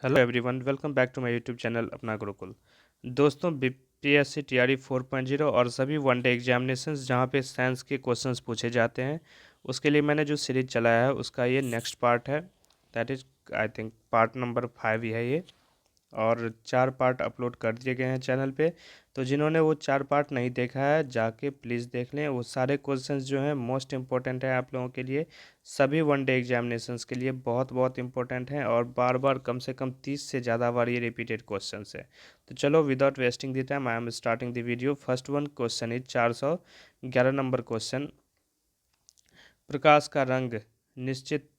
Hello everyone, welcome back to my YouTube channel Apna Gurukul. दोस्तों, BPSC TRE 4.0 और सभी one day examinations जहां पे साइंस के क्वेश्चंस पूछे जाते हैं, उसके लिए मैंने जो सीरीज चलाया है उसका ये नेक्स्ट पार्ट है। That is I think part number 5 ही है ये। और 4 पार्ट अपलोड कर दिए गए हैं चैनल पे। तो जिन्होंने वो 4 पार्ट नहीं देखा है जाके प्लीज़ देख लें। वो सारे क्वेश्चंस जो हैं मोस्ट इम्पोर्टेंट है आप लोगों के लिए, सभी वनडे एग्जामिनेशंस के लिए बहुत बहुत इंपॉर्टेंट हैं और बार बार कम से कम 30 से ज़्यादा बार ये रिपीटेड क्वेश्चंस है। तो चलो without wasting the time I am starting the video. First one question is 411 number question. प्रकाश का रंग निश्चित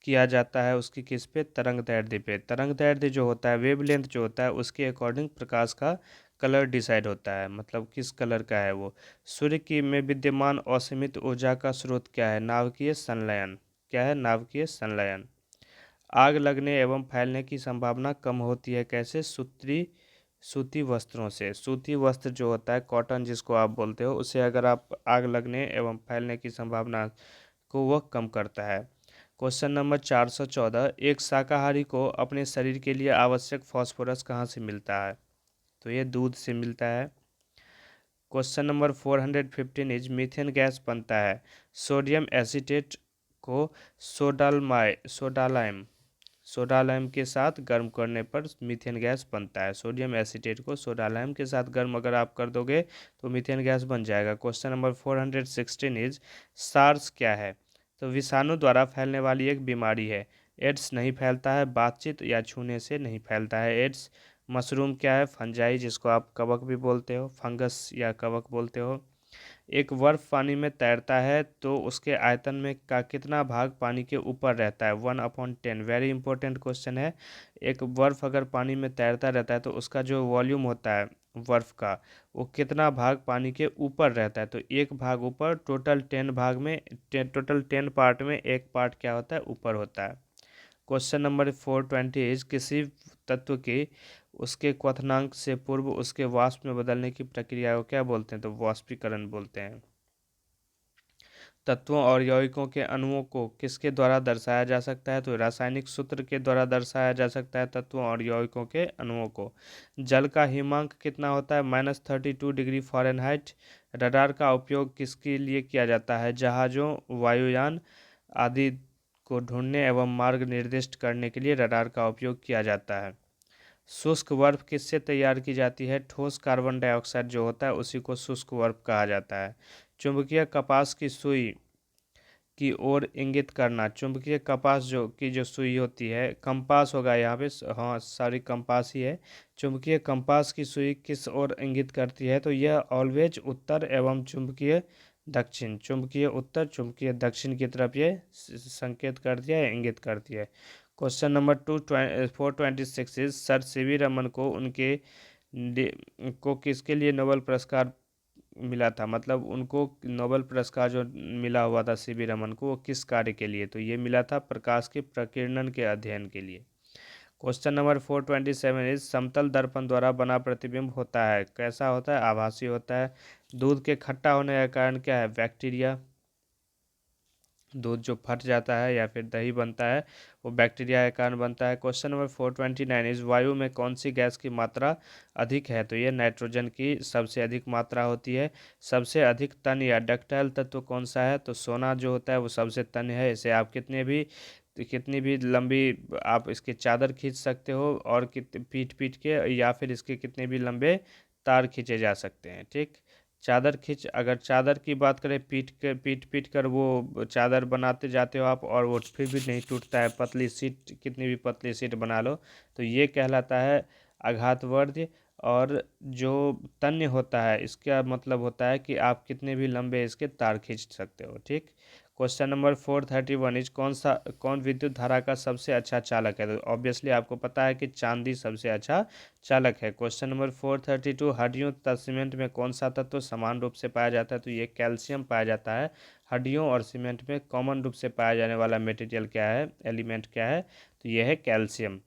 किया जाता है उसकी किस पे? तरंग दैर्ध्य पे। तरंग दैर्ध्य जो होता है, वेवलेंथ जो होता है, उसके अकॉर्डिंग प्रकाश का कलर डिसाइड होता है, मतलब किस कलर का है वो। सूर्य की में विद्यमान असीमित ऊर्जा का स्रोत क्या है? नाभिकीय संलयन। क्या है? नाभिकीय संलयन। आग लगने एवं फैलने की संभावना कम होती है कैसे? सूती वस्त्रों से। सूती वस्त्र जो होता है, कॉटन जिसको आप बोलते हो, उसे अगर आप आग लगने एवं फैलने की संभावना को वह कम करता है। क्वेश्चन नंबर 414, एक शाकाहारी को अपने शरीर के लिए आवश्यक फास्फोरस कहाँ से मिलता है? तो ये दूध से मिलता है। Question number 415 is methane gas बनता है सोडियम एसीटेट को सोडालाइम के साथ गर्म करने पर मीथेन गैस बनता है। सोडियम एसीटेट को सोडालाइम के साथ गर्म अगर आप कर दोगे तो मीथेन गैस बन जाएगा। क्वेश्चन नंबर 416 इज सार्स क्या है? तो विषाणु द्वारा फैलने वाली एक बीमारी है। एड्स नहीं फैलता है, बातचीत या छूने से नहीं फैलता है एड्स। मशरूम क्या है? फंजाई, जिसको आप कवक भी बोलते हो, फंगस या कवक बोलते हो। एक बर्फ पानी में तैरता है तो उसके आयतन में का कितना भाग पानी के ऊपर रहता है? 1/10। वेरी इंपॉर्टेंट क्वेश्चन है। एक बर्फ अगर पानी में तैरता रहता है तो उसका जो वॉल्यूम होता है बर्फ का, वो कितना भाग पानी के ऊपर रहता है? तो एक भाग ऊपर। टोटल 10 पार्ट में एक पार्ट क्या होता है? ऊपर होता है। क्वेश्चन नंबर 420 इज किसी तत्व की उसके क्वथनांक से पूर्व उसके वाष्प में बदलने की प्रक्रिया को क्या बोलते हैं? तो वाष्पीकरण बोलते हैं। तत्वों और यौगिकों के अणुओं को किसके द्वारा दर्शाया जा सकता है? तो रासायनिक सूत्र के द्वारा दर्शाया जा सकता है तत्वों और यौगिकों के अणुओं को। जल का हिमांक कितना होता है? -32 डिग्री फ़ारेनहाइट। रडार का उपयोग किसके लिए किया जाता है? जहाज़ों, वायुयान आदि को ढूंढने एवं मार्ग निर्दिष्ट करने के लिए रडार का उपयोग किया जाता है। शुष्क बर्फ किससे तैयार की जाती है? ठोस कार्बन डाइऑक्साइड जो होता है उसी को शुष्क बर्फ कहा जाता है। चुंबकीय कपास की सुई की ओर इंगित करना। चुंबकीय कपास जो सुई होती है, कंपास होगा यहाँ पे, हाँ सॉरी कंपास ही है। चुंबकीय कंपास की सुई किस ओर इंगित करती है? तो यह ऑलवेज उत्तर एवं चुंबकीय दक्षिण। चुंबकीय उत्तर, चुंबकीय दक्षिण की तरफ ये संकेत करती है, इंगित करती है। Question number 426 is sir CV Raman को किसके लिए नोबेल पुरस्कार मिला था? मतलब उनको नोबेल पुरस्कार जो मिला हुआ था सीवी रमन को, वो किस कार्य के लिए? तो ये मिला था प्रकाश के प्रकीर्णन के अध्ययन के लिए। क्वेश्चन नंबर 427 इज समतल दर्पण द्वारा बना प्रतिबिंब होता है, कैसा होता है? आभासी होता है। दूध के खट्टा होने का कारण क्या है? बैक्टीरिया। दूध जो फट जाता है या फिर दही बनता है वो बैक्टीरिया के कारण बनता है। क्वेश्चन नंबर 429 इज वायु में कौन सी गैस की मात्रा अधिक है? तो ये नाइट्रोजन की सबसे अधिक मात्रा होती है। सबसे अधिक तन या डक्टाइल तत्व कौन सा है? तो सोना जो होता है वो सबसे तन्य है। इसे आप कितनी भी लंबी आप इसके चादर खींच सकते हो और पीट पीट के, या फिर इसके कितने भी लंबे तार खींचे जा सकते हैं। ठीक, अगर चादर की बात करें, पीट पीट कर वो चादर बनाते जाते हो आप और वो फिर भी नहीं टूटता है, पतली सीट, कितनी भी पतली सीट बना लो, तो ये कहलाता है आघातवर्ध। और जो तन्य होता है इसका मतलब होता है कि आप कितने भी लंबे इसके तार खींच सकते हो। ठीक। क्वेश्चन नंबर 431 इज कौन विद्युत धारा का सबसे अच्छा चालक है? तो ऑब्वियसली आपको पता है कि चांदी सबसे अच्छा चालक है। क्वेश्चन नंबर 432 हड्डियों तथा सीमेंट में कौन सा तत्व समान रूप से पाया जाता है? तो ये कैल्शियम पाया जाता है। हड्डियों और सीमेंट में कॉमन रूप से पाया जाने वाला मटेरियल क्या है, एलिमेंट क्या है? तो यह है कैल्शियम।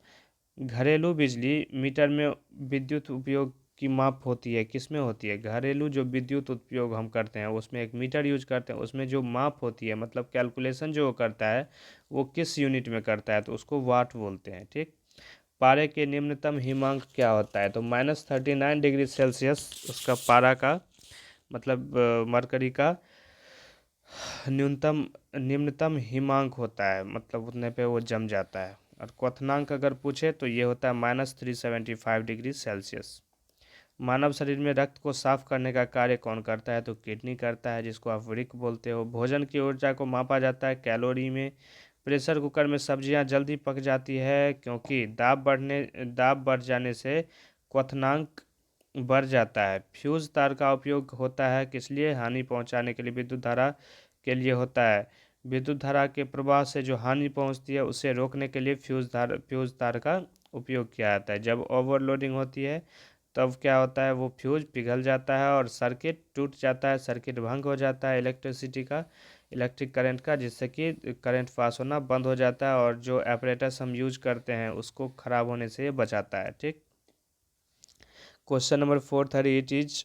घरेलू बिजली मीटर में विद्युत उपयोग की माप होती है, किस में होती है? घरेलू जो विद्युत उपयोग हम करते हैं उसमें एक मीटर यूज करते हैं, उसमें जो माप होती है मतलब कैलकुलेशन जो वो करता है वो किस यूनिट में करता है? तो उसको वाट बोलते हैं। ठीक। पारे के निम्नतम हिमांक क्या होता है? तो -39 डिग्री सेल्सियस उसका पारा का मतलब मरकरी का निम्नतम हिमांक होता है, मतलब उतने पे वो जम जाता है। और क्वथनांक अगर पूछे तो ये होता है -375 डिग्री सेल्सियस। मानव शरीर में रक्त को साफ करने का कार्य कौन करता है? तो किडनी करता है, जिसको आप वृक्क बोलते हो। भोजन की ऊर्जा को मापा जाता है कैलोरी में। प्रेशर कुकर में सब्जियां जल्दी पक जाती है क्योंकि दाब बढ़ जाने से क्वथनांक बढ़ जाता है। फ्यूज तार का उपयोग होता है किस लिए? हानि पहुंचाने के लिए, विद्युत धारा के लिए होता है। विद्युत धारा के प्रवाह से जो हानि पहुंचती है उसे रोकने के लिए फ्यूज तार का उपयोग किया जाता है। जब ओवरलोडिंग होती है तब क्या होता है, वो फ्यूज पिघल जाता है और सर्किट टूट जाता है, सर्किट भंग हो जाता है इलेक्ट्रिक करंट का, जिससे कि करंट पास होना बंद हो जाता है और जो एपरेटस हम यूज करते हैं उसको खराब होने से ये बचाता है। ठीक। Question number 438 is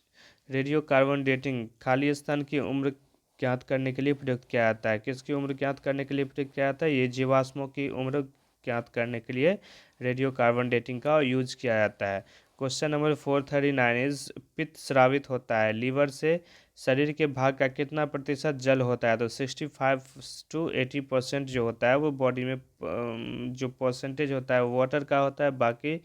radio carbon dating खाली स्थान की उम्र ज्ञात करने के लिए प्रयुक्त किया जाता है। किसकी उम्र ज्ञात करने के लिए प्रयुक्त किया जाता है? ये जीवाश्मों की उम्र ज्ञात करने के लिए रेडियो कार्बन डेटिंग का यूज किया जाता है। क्वेश्चन नंबर 439 इज पित्त स्रावित होता है लीवर से शरीर के भाग का कितना प्रतिशत जल होता है? तो 65 to 80% जो होता है वो बॉडी में जो परसेंटेज होता है वो वाटर का होता है, बाकी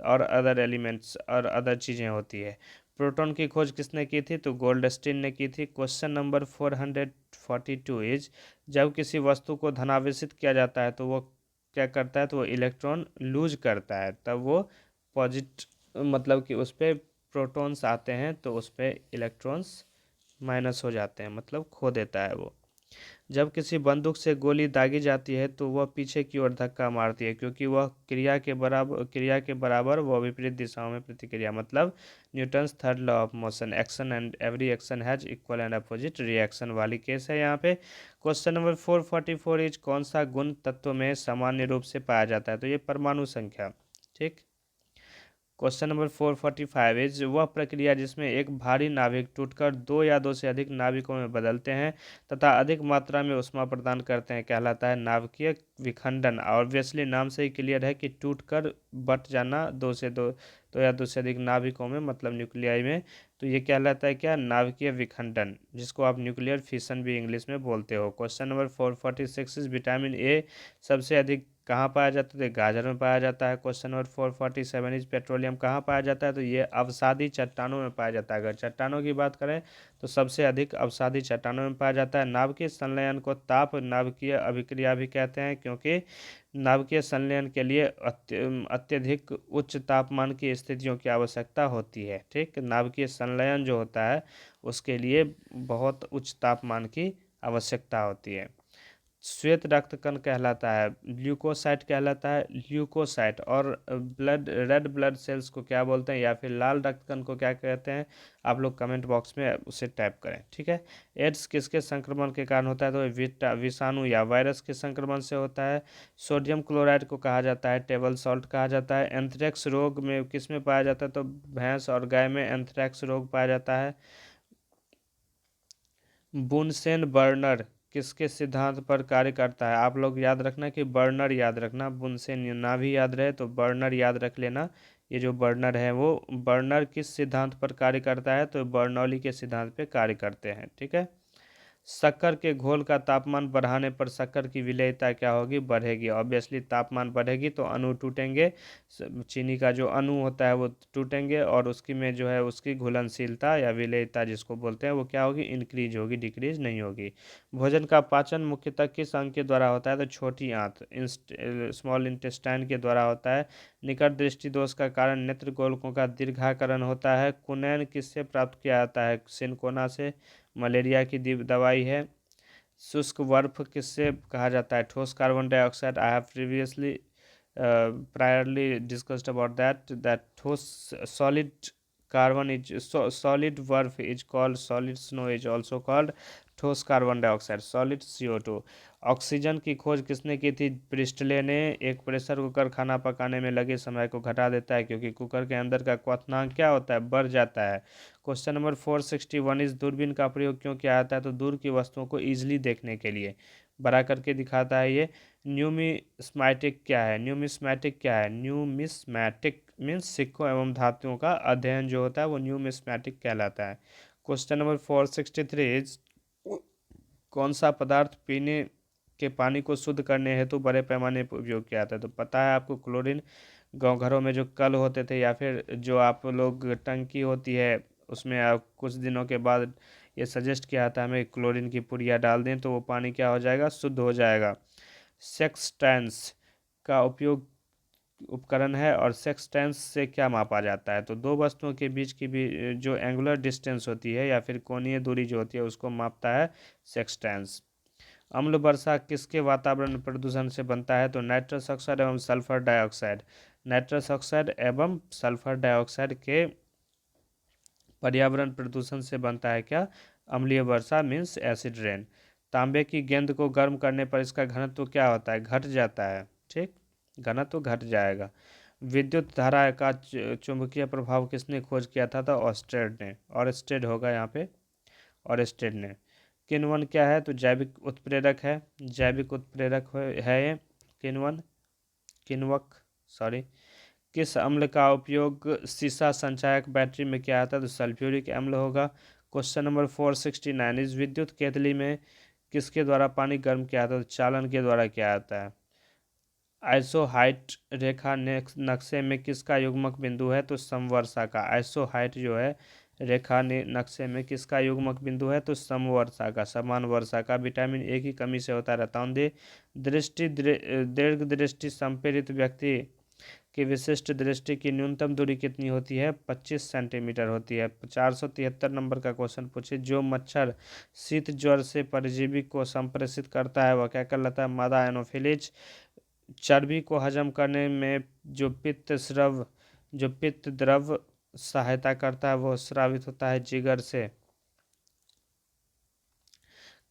और अदर एलिमेंट्स और अदर चीज़ें होती है। प्रोटॉन की खोज किसने की थी? तो गोल्डस्टीन ने की थी। क्वेश्चन नंबर 442 इज जब किसी वस्तु को धनावेशित किया जाता है तो वो क्या करता है? तो वो इलेक्ट्रॉन लूज करता है, तब वो मतलब कि उस पर प्रोटॉन्स आते हैं तो उस पर इलेक्ट्रॉन्स माइनस हो जाते हैं, मतलब खो देता है वो। जब किसी बंदूक से गोली दागी जाती है तो वह पीछे की ओर धक्का मारती है क्योंकि वह क्रिया के बराबर वह विपरीत दिशाओं में प्रतिक्रिया, मतलब Newton's third law of motion, action and every action has equal and opposite reaction वाली केस है यहाँ पे। क्वेश्चन नंबर 444 इज कौन सा गुण तत्व में सामान्य रूप से पाया जाता है? तो ये परमाणु संख्या। ठीक। क्वेश्चन नंबर 445 इज वह प्रक्रिया जिसमें एक भारी नाभिक टूटकर दो या दो से अधिक नाभिकों में बदलते हैं तथा अधिक मात्रा में ऊष्मा प्रदान करते हैं कहलाता है नाभिकीय विखंडन। ऑब्वियसली नाम से ही क्लियर है कि टूटकर बट जाना दो या दो से अधिक नाभिकों में, मतलब न्यूक्लियाई में, तो ये कहलाता है क्या? नाभिकीय विखंडन, जिसको आप न्यूक्लियर फिशन भी इंग्लिश में बोलते हो। Question number 446 is vitamin A सबसे अधिक कहाँ पाया जाता है? तो गाजर में पाया जाता है। क्वेश्चन नंबर 447 इज पेट्रोलियम कहाँ पाया जाता है? तो ये अवसादी चट्टानों में पाया जाता है। अगर चट्टानों की बात करें तो सबसे अधिक अवसादी चट्टानों में पाया जाता है। नाभिकीय संलयन को ताप नाभिकीय अभिक्रिया भी कहते हैं क्योंकि नाभिकीय संलयन के लिए अत्यधिक उच्च तापमान की स्थितियों की आवश्यकता होती है। ठीक। नाभिकीय संलयन जो होता है उसके लिए बहुत उच्च तापमान की आवश्यकता होती है। श्वेत रक्त कण कहलाता है, ल्यूकोसाइट कहलाता है, ल्यूकोसाइट। और रेड ब्लड सेल्स को क्या बोलते हैं, या फिर लाल रक्त कण को क्या कहते हैं? आप लोग कमेंट बॉक्स में उसे टाइप करें। ठीक है। एड्स किसके संक्रमण के कारण होता है? तो विषाणु या वायरस के संक्रमण से होता है। सोडियम क्लोराइड को कहा जाता है टेबल सॉल्ट कहा जाता है। एंथ्रेक्स रोग में किस में पाया जाता है? तो भैंस और गाय में एंथ्रेक्स रोग पाया जाता है। बुनसेन बर्नर किसके सिद्धांत पर कार्य करता है? आप लोग याद रखना कि बर्नर याद रखना, बुनसेन ना भी याद रहे तो बर्नर याद रख लेना। ये जो बर्नर है वो बर्नर किस सिद्धांत पर कार्य करता है? तो बर्नौली के सिद्धांत पे कार्य करते हैं। ठीक है। शक्कर के घोल का तापमान बढ़ाने पर शक्कर की विलेयता क्या होगी? बढ़ेगी। ऑब्वियसली तापमान बढ़ेगी तो अणु टूटेंगे, चीनी का जो अणु होता है वो टूटेंगे और उसकी में जो है उसकी घुलनशीलता या विलेयता जिसको बोलते हैं वो क्या होगी? इंक्रीज होगी, डिक्रीज नहीं होगी। भोजन का पाचन मुख्यतः किस अंग के द्वारा होता है? तो छोटी आंत, स्मॉल इंटेस्टाइन के द्वारा होता है। निकट दृष्टि दोष का कारण नेत्र गोलकों का दीर्घाकरण होता है। कुनैन किससे प्राप्त किया जाता है? सिनकोना से, मलेरिया की दवाई है। शुष्क बर्फ किससे कहा जाता है? ठोस carbon dioxide. I have previously priorly discussed about that thos solid carbon is solid barf is called solid snow is also called thos carbon dioxide, solid CO2। Oxygen की खोज किसने की थी? प्रिस्टले ने। एक प्रेशर कुकर खाना पकाने में लगे समय को घटा देता है क्योंकि कुकर के अंदर का क्वथनांक क्या होता है? बढ़ जाता है। क्वेश्चन नंबर 461 इस दूरबीन का प्रयोग क्यों किया जाता है? तो दूर की वस्तुओं को ईजिली देखने के लिए। बड़ा करके दिखाता है ये। न्यूमिस्मैटिक क्या है? न्यूमिस्मैटिक क्या है? न्यूमिस्मैटिक मीन्स सिक्कों एवं धातुओं का अध्ययन जो होता है वो न्यूमिस्मैटिक कहलाता है। क्वेश्चन नंबर 463 इज कौन सा पदार्थ पीने के पानी को शुद्ध करने हेतु बड़े पैमाने पर उपयोग किया जाता है? तो पता है आपको, क्लोरीन। गांव घरों में जो कल होते थे या फिर जो आप लोग टंकी होती है उसमें आप कुछ दिनों के बाद ये सजेस्ट किया था हमें क्लोरीन की पुड़िया डाल दें तो वो पानी क्या हो जाएगा? शुद्ध हो जाएगा। सेक्सटेंस का उपयोग उपकरण है और सेक्सटेंस से क्या मापा जाता है? तो दो वस्तुओं के बीच की भी जो एंगुलर डिस्टेंस होती है या फिर कोणीय दूरी जो होती है उसको मापता है सेक्सटेंस। अम्ल वर्षा किसके वातावरण प्रदूषण से बनता है? तो नाइट्रस ऑक्साइड एवं सल्फर डाइऑक्साइड। नाइट्रस ऑक्साइड एवं सल्फर डाइऑक्साइड के पर्यावरण प्रदूषण से बनता है क्या? अम्लीय वर्षा मीन्स एसिड रेन। तांबे की गेंद को गर्म करने पर इसका घनत्व क्या होता है? घट जाता है। ठीक, घनत्व घट जाएगा। विद्युत धारा का चुंबकीय प्रभाव किसने खोज किया था? तो ऑस्टेड ने। ऑरस्टेड होगा यहाँ पे, ऑरस्टेड ने। किण्वन क्या है? तो जैविक उत्प्रेरक है। जैविक उत्प्रेरक है ये किण्वन, किण्वक, सॉरी। किस अम्ल का उपयोग सीसा संचायक बैटरी में किया जाता है? तो सल्फ्यूरिक अम्ल होगा। क्वेश्चन नंबर 469 इस विद्युत केतली में किसके द्वारा पानी गर्म किया जाता है? तो चालन के द्वारा किया जाता है। आइसोहाइट रेखा नक्शे में किसका युग्मक बिंदु है? तो समवर्षा का। आइसोहाइट जो है रेखा नक्शे में किसका युग्मक बिंदु है? तो समवर्षा का, समान वर्षा का। विटामिन ए की कमी से होता है रतौंधी। दीर्घ दृष्टि संपीड़ित व्यक्ति की विशिष्ट दृष्टि की न्यूनतम दूरी कितनी होती है? 25 सेंटीमीटर होती है। 473 नंबर का क्वेश्चन पूछे, जो मच्छर शीत ज्वर से परजीवी को संप्रेषित करता है वह क्या कहलाता है? मादा एनोफिलीज। चर्बी को हजम करने में जो पित्त द्रव सहायता करता है वो स्रावित होता है जिगर से।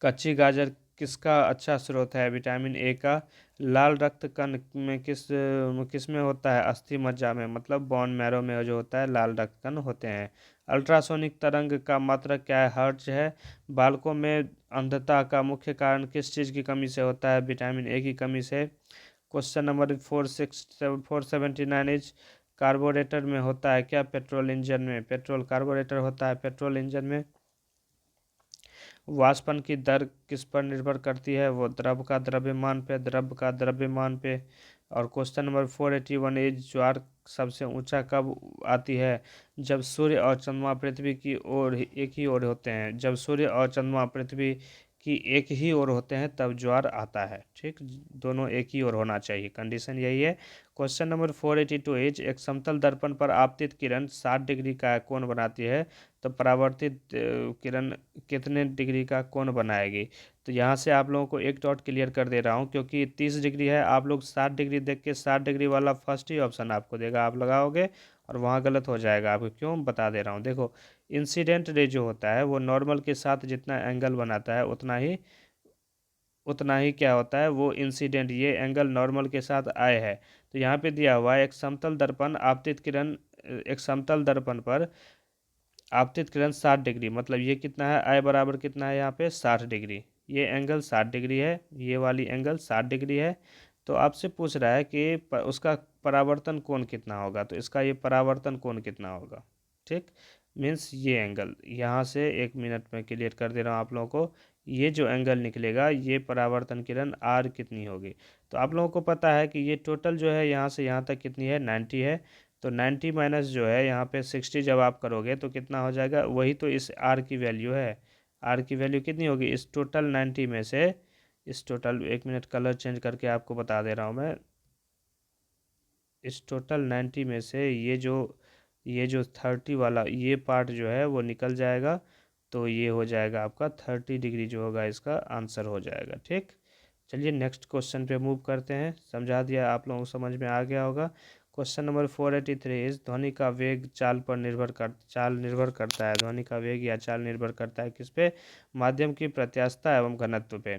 कच्ची गाजर किसका अच्छा स्रोत है? विटामिन ए का। लाल रक्त कण में किस में होता है? अस्थि मज्जा में, मतलब बोन मैरो में जो होता है लाल रक्त कण होते हैं। अल्ट्रासोनिक तरंग का मात्रक क्या है? हर्ट्ज है। बालकों में अंधता का मुख्य कारण किस चीज़ की कमी से होता है? विटामिन ए की कमी से। क्वेश्चन नंबर 479 इज कार्बोरेटर में होता है क्या? पेट्रोल इंजन में। पेट्रोल कार्बोरेटर होता है पेट्रोल इंजन में। वाष्पन की दर किस पर निर्भर करती है? वो द्रव का द्रव्यमान पे, द्रव का द्रव्यमान पे। और क्वेश्चन नंबर 481 इज ज्वार सबसे ऊंचा कब आती है? जब सूर्य और चंद्रमा पृथ्वी की ओर एक ही ओर होते हैं। जब सूर्य और चंद्रमा पृथ्वी की एक ही ओर होते हैं तब ज्वार आता है। ठीक, दोनों एक ही ओर होना चाहिए, कंडीशन यही है। क्वेश्चन नंबर 482 इज एक समतल दर्पण पर आपतित किरण 60 डिग्री का कोण बनाती है तो परावर्तित किरण कितने डिग्री का कोण बनाएगी? तो यहाँ से आप लोगों को एक डॉट क्लियर कर दे रहा हूँ, क्योंकि 30 डिग्री है। आप लोग 60 डिग्री देख के 60 डिग्री वाला फर्स्ट ही ऑप्शन आपको देगा, आप लगाओगे और वहाँ गलत हो जाएगा आपको। क्यों बता दे रहा हूँ, देखो इंसिडेंट रे जो होता है वो नॉर्मल के साथ जितना एंगल बनाता है उतना ही क्या होता है वो इंसिडेंट, ये एंगल नॉर्मल के साथ आए है। तो यहाँ पे दिया हुआ है एक समतल दर्पण आपतित किरण, एक समतल दर्पण पर आपतित किरण 60 डिग्री, मतलब ये कितना है? आई बराबर कितना है यहाँ पे? 60 डिग्री। ये एंगल 60 डिग्री है, ये वाली एंगल 60 डिग्री है। तो आपसे पूछ रहा है कि उसका परावर्तन कोण कितना होगा, तो इसका ये परावर्तन कोण कितना होगा? ठीक, मीन्स ये एंगल यहाँ से 1 मिनट में क्लियर कर दे रहा हूँ आप लोगों को। ये जो एंगल निकलेगा ये परावर्तन किरण आर कितनी होगी? तो आप लोगों को पता है कि ये टोटल जो है यहाँ से यहाँ तक कितनी है? 90 है। तो 90 माइनस जो है यहाँ पे 60 जब आप करोगे तो कितना हो जाएगा? वही तो इस आर की वैल्यू है। आर की वैल्यू कितनी होगी इस टोटल 90 में से? इस टोटल, 1 मिनट कलर चेंज करके आपको बता दे रहा हूँ मैं। इस टोटल 90 में से ये जो 30 वाला ये पार्ट जो है वो निकल जाएगा। तो ये हो जाएगा आपका 30 डिग्री जो होगा इसका आंसर हो जाएगा। ठीक, चलिए नेक्स्ट क्वेश्चन पे मूव करते हैं। समझा दिया, आप लोगों को समझ में आ गया होगा। क्वेश्चन नंबर 483 इज ध्वनि का वेग चाल निर्भर करता है। ध्वनि का वेग या चाल निर्भर करता है किस पे? माध्यम की प्रत्यास्थता एवं घनत्व पे।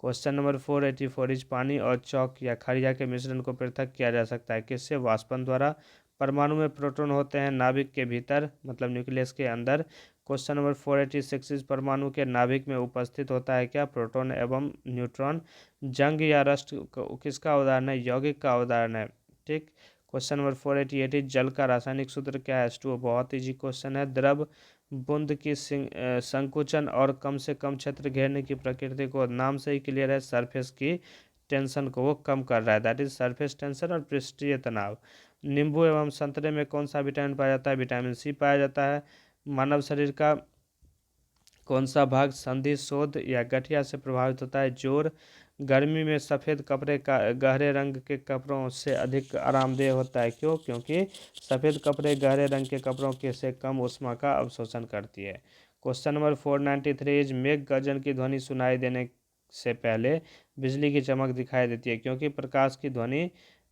क्वेश्चन नंबर 484 इज पानी और चौक या खड़िया के मिश्रण को पृथक किया जा सकता है किससे? वाष्पन द्वारा। परमाणु में प्रोटॉन होते हैं नाभिक के भीतर, मतलब न्यूक्लियस के अंदर। क्वेश्चन नंबर 486 इस परमाणु के नाभिक में उपस्थित होता है क्या? प्रोटॉन एवं न्यूट्रॉन। जंग या रस्ट किसका उदाहरण है? यौगिक का उदाहरण है। ठीक। क्वेश्चन नंबर 488 जल का रासायनिक सूत्र क्या है? H2O। बहुत ईजी क्वेश्चन है। द्रव बूंद की संकुचन और कम से कम क्षेत्र घेरने की प्रकृति को नाम से ही क्लियर है, सरफेस की टेंशन को वो कम कर रहा है, दैट इज सरफेस टेंशन और पृष्ठीय तनाव। नींबू एवं संतरे में कौन सा विटामिन पाया जाता है? विटामिन सी पाया जाता है। मानव शरीर का कौन सा भाग संधि शोथ या गठिया से प्रभावित होता है? जोड़। गर्मी में सफ़ेद कपड़े का गहरे रंग के कपड़ों से अधिक आरामदेह होता है, क्यों? क्योंकि सफ़ेद कपड़े गहरे रंग के कपड़ों के से कम ऊष्मा का अवशोषण करती है। क्वेश्चन नंबर 493 इज मेघ गर्जन की ध्वनि सुनाई देने से पहले बिजली की चमक दिखाई देती है, क्योंकि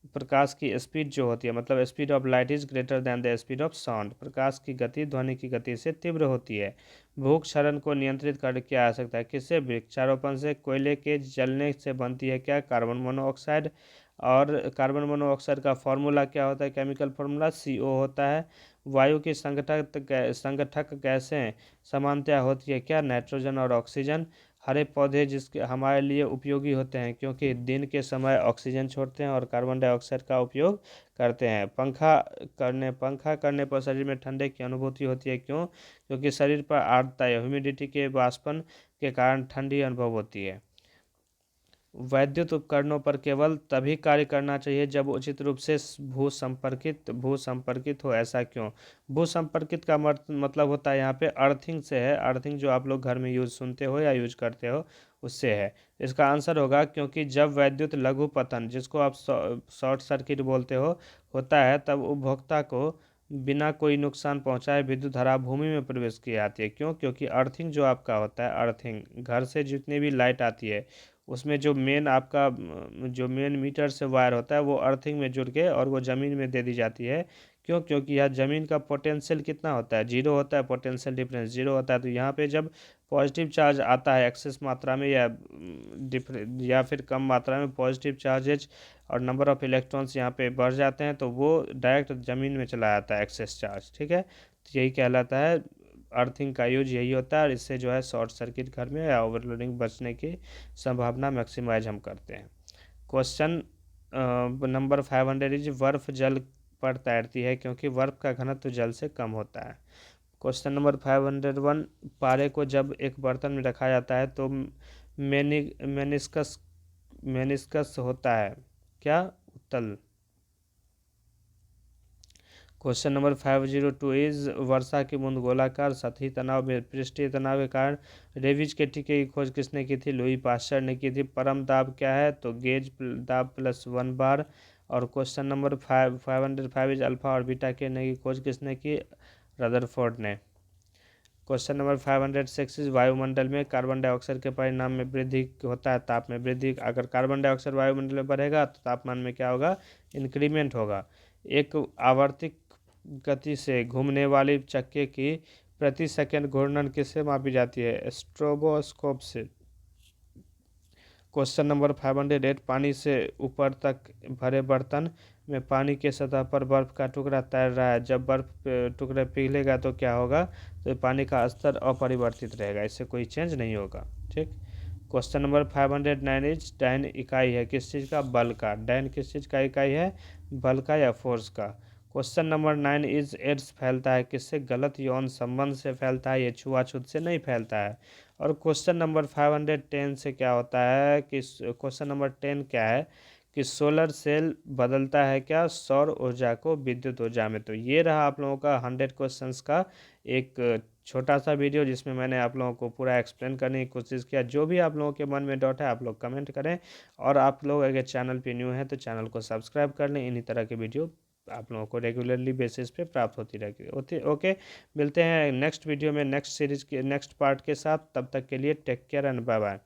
प्रकाश की स्पीड जो होती है, मतलब speed of light is greater than the speed of sound. प्रकाश की गति ध्वनि की गति से तीव्र होती है। भूख क्षरण को नियंत्रित कर किया जा सकता है, किससे? वृक्षारोपण से। कोयले के जलने से बनती है क्या? Carbon monoxide. और कार्बन मोनोऑक्साइड का फॉर्मूला क्या होता है? केमिकल फार्मूला CO होता है। वायु की संगठक गैसें समानतया होती है क्या? नाइट्रोजन और ऑक्सीजन। हरे पौधे जिसके हमारे लिए उपयोगी होते हैं, क्योंकि दिन के समय ऑक्सीजन छोड़ते हैं और कार्बन डाइऑक्साइड का उपयोग करते हैं। पंखा करने पर शरीर में ठंडे की अनुभूति होती है, क्यों? क्योंकि शरीर पर आर्द्रता या ह्यूमिडिटी के वाष्पन के कारण ठंडी अनुभव होती है। वैद्युत उपकरणों पर केवल तभी कार्य करना चाहिए जब उचित रूप से भू संपर्कित हो, ऐसा क्यों? भू संपर्कित का मतलब होता है यहाँ पे अर्थिंग से है। अर्थिंग जो आप लोग घर में सुनते हो या यूज करते हो, उससे है। इसका आंसर होगा क्योंकि जब वैद्युत लघु पतन, जिसको आप शॉर्ट सर्किट बोलते हो, होता है, तब उपभोक्ता को बिना कोई नुकसान पहुंचाए विद्युत धारा भूमि में प्रवेश की जाती है, क्यों? क्योंकि अर्थिंग जो आपका होता है, अर्थिंग घर से जितनी भी लाइट आती है, उसमें जो मेन मीटर से वायर होता है, वो अर्थिंग में जुड़ के और वो ज़मीन में दे दी जाती है, क्यों? क्योंकि यह ज़मीन का पोटेंशियल कितना होता है? 0 होता है, पोटेंशियल डिफरेंस 0 होता है। तो यहाँ पे जब पॉजिटिव चार्ज आता है एक्सेस मात्रा में या फिर कम मात्रा में पॉजिटिव चार्जेज और नंबर ऑफ इलेक्ट्रॉन्स यहाँ पे बढ़ जाते हैं, तो वो डायरेक्ट ज़मीन में चला जाता है एक्सेस चार्ज। ठीक है, तो यही कहलाता है अर्थिंग का यूज, यही होता है। और इससे जो है शॉर्ट सर्किट घर में या ओवरलोडिंग बचने की संभावना मैक्सिमाइज हम करते हैं। क्वेश्चन नंबर 500 इज बर्फ जल पर तैरती है क्योंकि बर्फ का घनत्व जल से कम होता है। क्वेश्चन नंबर 501 पारे को जब एक बर्तन में रखा जाता है तो मेनिस्कस मेनिस्कस होता है क्या? उत्तल। क्वेश्चन नंबर 502 इज वर्षा की बूंद गोलाकार सतही तनाव में पृष्ठीय तनाव के कारण रेबीज के टीके की खोज किसने की थी? लुई पास्चर ने की थी। परम दाब क्या है? तो गेज दाब प्लस 1 बार। और क्वेश्चन नंबर 505 इज अल्फा और बीटा के की खोज किसने की? रदरफोर्ड ने। क्वेश्चन नंबर 506 इज वायुमंडल में कार्बन डाइऑक्साइड के परिणाम में वृद्धि होता है, ताप में वृद्धि। अगर कार्बन डाइऑक्साइड वायुमंडल में बढ़ेगा तो तापमान में क्या होगा? इंक्रीमेंट होगा। एक आवर्तिक गति से घूमने वाली चक्के की प्रति सेकंड घूर्णन किससे मापी जाती है? स्ट्रोबोस्कोप से। क्वेश्चन नंबर 508 पानी से ऊपर तक भरे बर्तन में पानी के सतह पर बर्फ का टुकड़ा तैर रहा है, जब बर्फ टुकड़ा पिघलेगा तो क्या होगा? तो पानी का स्तर अपरिवर्तित रहेगा, इससे कोई चेंज नहीं होगा। ठीक। क्वेश्चन नंबर 509 इज डैन इकाई है किस चीज़ का? बल का। डैन किस चीज़ का इकाई है? बल का या फोर्स का। क्वेश्चन नंबर 9 इज एड्स फैलता है किससे? गलत यौन संबंध से फैलता है, ये छुआछूत से नहीं फैलता है। और क्वेश्चन नंबर 510 से क्या होता है कि क्वेश्चन नंबर 10 क्या है कि सोलर सेल बदलता है क्या? सौर ऊर्जा को विद्युत ऊर्जा में। तो ये रहा आप लोगों का 100 क्वेश्चंस का एक छोटा सा वीडियो, जिसमें मैंने आप लोगों को पूरा एक्सप्लेन करने की कोशिश किया। जो भी आप लोगों के मन में डाउट है आप लोग कमेंट करें, और आप लोग अगर चैनल पे न्यू हैं तो चैनल को सब्सक्राइब कर लें। इन्हीं तरह के वीडियो आप लोगों को रेगुलरली बेसिस पे प्राप्त होती रहेगी। ओके, मिलते हैं नेक्स्ट वीडियो में नेक्स्ट सीरीज के नेक्स्ट पार्ट के साथ। तब तक के लिए take care and bye bye.